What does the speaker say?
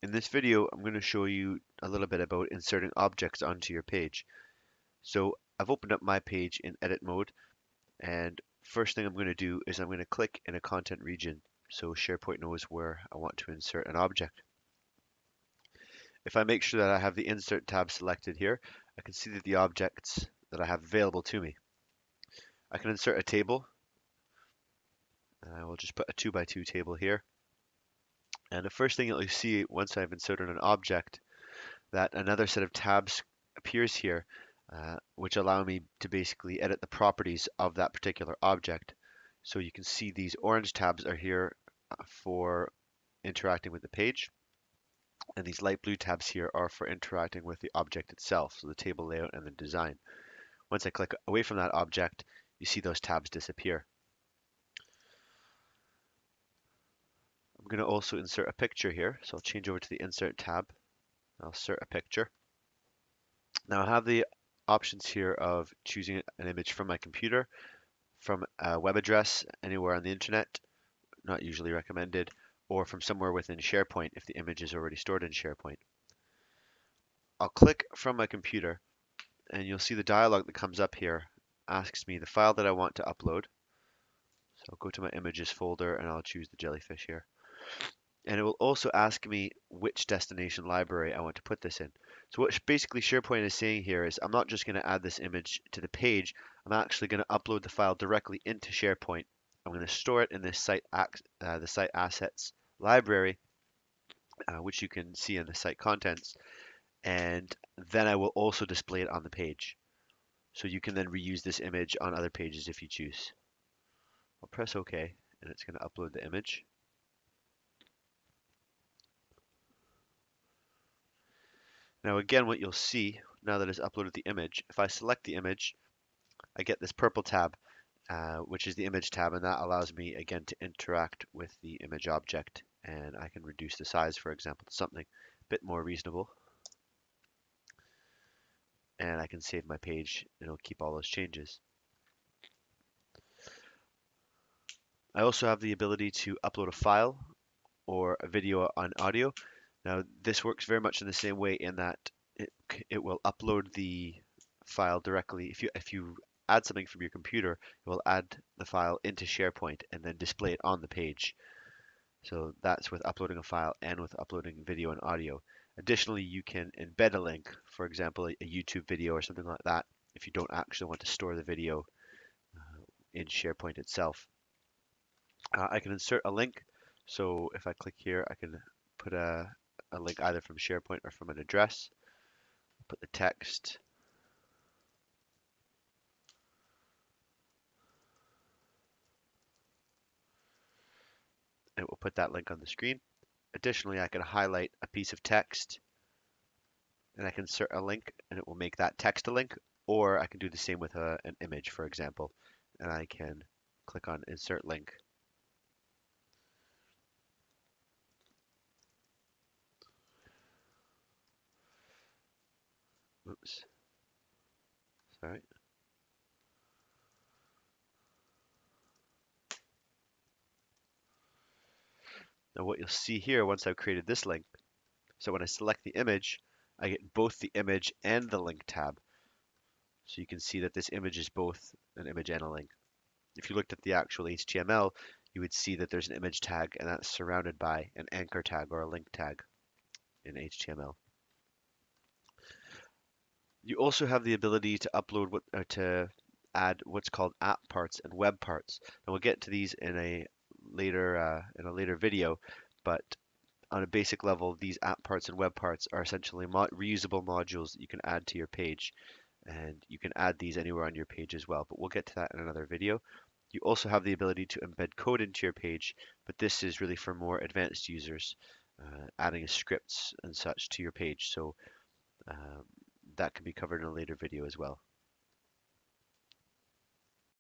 In this video, I'm going to show you a little bit about inserting objects onto your page. So I've opened up my page in edit mode, and first thing I'm going to do is I'm going to click in a content region so SharePoint knows where I want to insert an object. If I make sure that I have the Insert tab selected here, I can see that the objects that I have available to me. I can insert a table, and I will just put a 2 by 2 table here. And the first thing that you'll see once I've inserted an object, that another set of tabs appears here, which allow me to basically edit the properties of that particular object. So you can see these orange tabs are here for interacting with the page, and these light blue tabs here are for interacting with the object itself, so the table layout and the design. Once I click away from that object, you see those tabs disappear. I'm going to also insert a picture here, so I'll change over to the Insert tab. I'll insert a picture. Now I have the options here of choosing an image from my computer, from a web address anywhere on the internet, not usually recommended, or from somewhere within SharePoint if the image is already stored in SharePoint. I'll click from my computer, and you'll see the dialog that comes up here asks me the file that I want to upload. So I'll go to my images folder and I'll choose the jellyfish here. And it will also ask me which destination library I want to put this in. So what basically SharePoint is saying here is I'm not just going to add this image to the page, I'm actually going to upload the file directly into SharePoint. I'm going to store it in this the site assets library, which you can see in the site contents, and then I will also display it on the page. So you can then reuse this image on other pages if you choose. I'll press OK, and it's going to upload the image. Now again, what you'll see now that it's uploaded the image, if I select the image, I get this purple tab, which is the image tab, and that allows me again to interact with the image object, and I can reduce the size, for example, to something a bit more reasonable, and I can save my page and it'll keep all those changes. I also have the ability to upload a file or a video on audio. Now this works very much in the same way in that it will upload the file directly. If you add something from your computer, it will add the file into SharePoint and then display it on the page. So that's with uploading a file and with uploading video and audio. Additionally, you can embed a link, for example, a YouTube video or something like that, if you don't actually want to store the video in SharePoint itself. I can insert a link. So if I click here, I can put a link either from SharePoint or from an address. Put the text. It will put that link on the screen. Additionally, I can highlight a piece of text and I can insert a link and it will make that text a link, or I can do the same with an image, for example, and I can click on insert link. Oops, sorry. Now what you'll see here once I've created this link, so when I select the image, I get both the image and the link tab. So you can see that this image is both an image and a link. If you looked at the actual HTML, you would see that there's an image tag and that's surrounded by an anchor tag or a link tag in HTML. You also have the ability to upload to add what's called app parts and web parts. And we'll get to these in a later video, but on a basic level, these app parts and web parts are essentially reusable modules that you can add to your page, and you can add these anywhere on your page as well. But we'll get to that in another video. You also have the ability to embed code into your page, but this is really for more advanced users, adding scripts and such to your page. So um, that can be covered in a later video as well.